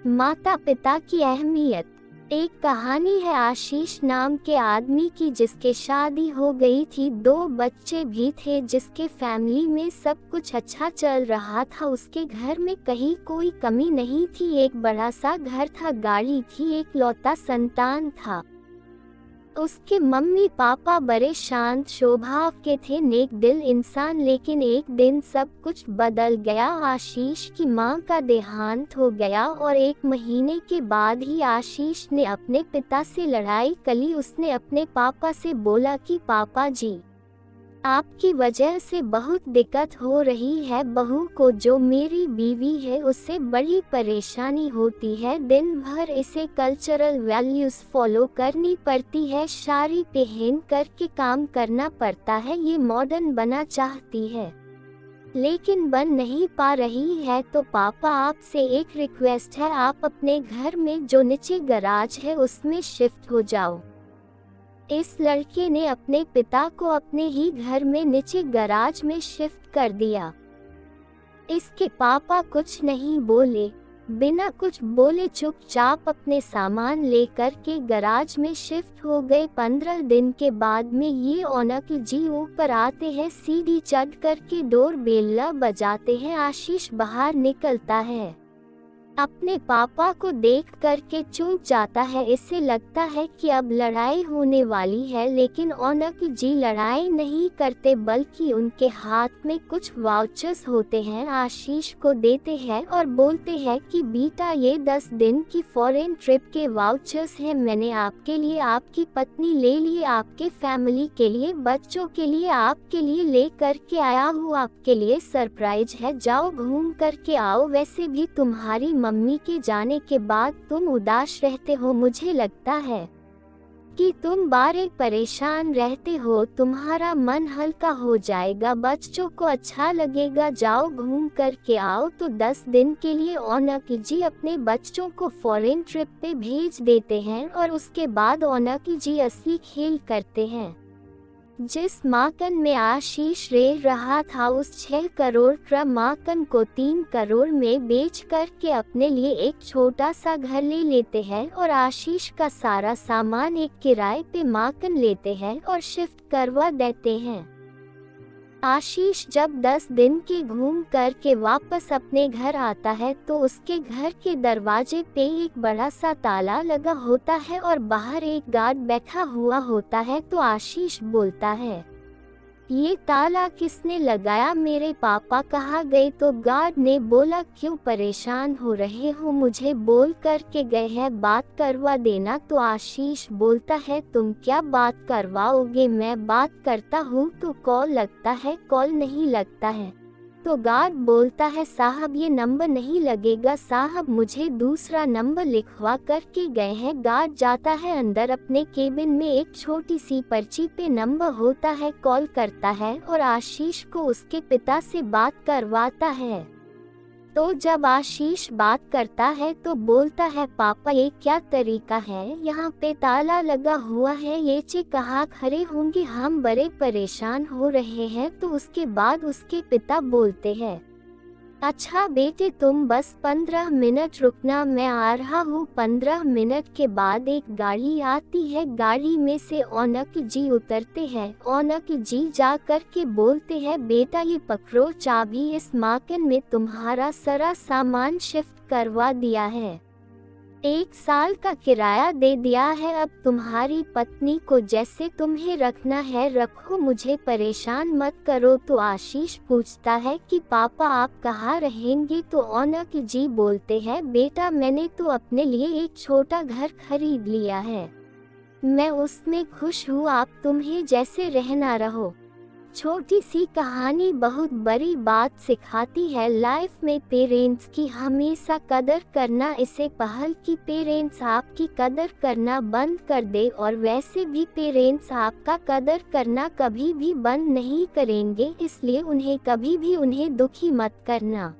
माता पिता की अहमियत। एक कहानी है आशीष नाम के आदमी की जिसके शादी हो गई थी, 2 बच्चे भी थे, जिसके फैमिली में सब कुछ अच्छा चल रहा था। उसके घर में कहीं कोई कमी नहीं थी। एक बड़ा सा घर था, गाड़ी थी, एक लौता संतान था। उसके मम्मी पापा बड़े शांत स्वभाव के थे, नेक दिल इंसान। लेकिन एक दिन सब कुछ बदल गया। आशीष की मां का देहांत हो गया और 1 महीने के बाद ही आशीष ने अपने पिता से लड़ाई करी। उसने अपने पापा से बोला कि पापा जी, आपकी वजह से बहुत दिक्कत हो रही है। बहू को, जो मेरी बीवी है, उससे बड़ी परेशानी होती है। दिन भर इसे कल्चरल वैल्यूज फॉलो करनी पड़ती है, साड़ी पहन करके काम करना पड़ता है। ये मॉडर्न बना चाहती है लेकिन बन नहीं पा रही है। तो पापा, आपसे एक रिक्वेस्ट है, आप अपने घर में जो नीचे गैराज है उसमें शिफ्ट हो जाओ। इस लड़के ने अपने पिता को अपने ही घर में नीचे गैराज में शिफ्ट कर दिया। इसके पापा कुछ नहीं बोले, बिना कुछ बोले चुपचाप अपने सामान लेकर के गैराज में शिफ्ट हो गए। 15 दिन के बाद में ये अंकल जी ऊपर आते हैं, सीढ़ी चढ़ करके डोर बेल बजाते हैं। आशीष बाहर निकलता है, अपने पापा को देख करके चूक जाता है। इससे लगता है कि अब लड़ाई होने वाली है, लेकिन अंकल जी लड़ाई नहीं करते, बल्कि उनके हाथ में कुछ वाउचर्स होते हैं, आशीष को देते हैं और बोलते हैं कि बेटा, ये 10 दिन की फॉरेन ट्रिप के वाउचर्स हैं। मैंने आपके लिए, आपकी पत्नी ले लिए, आपके फैमिली के लिए, बच्चों के लिए, आपके लिए ले करके आया हूँ। आपके लिए सरप्राइज है, जाओ घूम करके आओ। वैसे भी तुम्हारी मम्मी के जाने के बाद तुम उदास रहते हो, मुझे लगता है कि तुम बारे परेशान रहते हो। तुम्हारा मन हल्का हो जाएगा, बच्चों को अच्छा लगेगा, जाओ घूम करके आओ। तो 10 दिन के लिए अंकल जी अपने बच्चों को फॉरेन ट्रिप पे भेज देते हैं और उसके बाद अंकल जी असली खेल करते हैं। जिस मकान में आशीष रह रहा था, उस 6 करोड़ का मकान को 3 करोड़ में बेच करके अपने लिए एक छोटा सा घर ले लेते हैं और आशीष का सारा सामान एक किराए पे मकान लेते हैं और शिफ्ट करवा देते हैं। आशीष जब 10 दिन के घूम कर के वापस अपने घर आता है तो उसके घर के दरवाजे पे एक बड़ा सा ताला लगा होता है और बाहर एक गार्ड बैठा हुआ होता है। तो आशीष बोलता है, ये ताला किसने लगाया? मेरे पापा कहाँ गए? तो गार्ड ने बोला, क्यों परेशान हो रहे हो, मुझे बोल करके गए हैं बात करवा देना। तो आशीष बोलता है, तुम क्या बात करवाओगे, मैं बात करता हूँ। तो कॉल लगता है, कॉल नहीं लगता है। तो गार्ड बोलता है, साहब ये नंबर नहीं लगेगा साहब, मुझे दूसरा नंबर लिखवा करके गए हैं। गार्ड जाता है अंदर, अपने केबिन में एक छोटी सी पर्ची पे नंबर होता है, कॉल करता है और आशीष को उसके पिता से बात करवाता है। तो जब आशीष बात करता है तो बोलता है, पापा ये क्या तरीका है, यहाँ पे ताला लगा हुआ है, ये चे कहाँ खड़े होंगे, हम बड़े परेशान हो रहे हैं। तो उसके बाद उसके पिता बोलते हैं, अच्छा बेटे तुम बस 15 मिनट रुकना, मैं आ रहा हूँ। 15 मिनट के बाद एक गाड़ी आती है, गाड़ी में से अंकल जी उतरते हैं। अंकल जी जा कर के बोलते हैं, बेटा ये पकड़ो चाबी, इस मकान में तुम्हारा सारा सामान शिफ्ट करवा दिया है, 1 साल का किराया दे दिया है, अब तुम्हारी पत्नी को जैसे तुम्हें रखना है रखो, मुझे परेशान मत करो। तो आशीष पूछता है कि पापा आप कहाँ रहेंगे? तो अंकल जी बोलते हैं, बेटा मैंने तो अपने लिए एक छोटा घर खरीद लिया है, मैं उसमें खुश हूँ, आप तुम्हें जैसे रहना रहो। छोटी सी कहानी बहुत बड़ी बात सिखाती है लाइफ में पेरेंट्स की हमेशा कदर करना, इससे पहल कि पेरेंट्स आपकी कदर करना बंद कर दे, और वैसे भी पेरेंट्स आपका कदर करना कभी भी बंद नहीं करेंगे, इसलिए उन्हें कभी भी दुखी मत करना।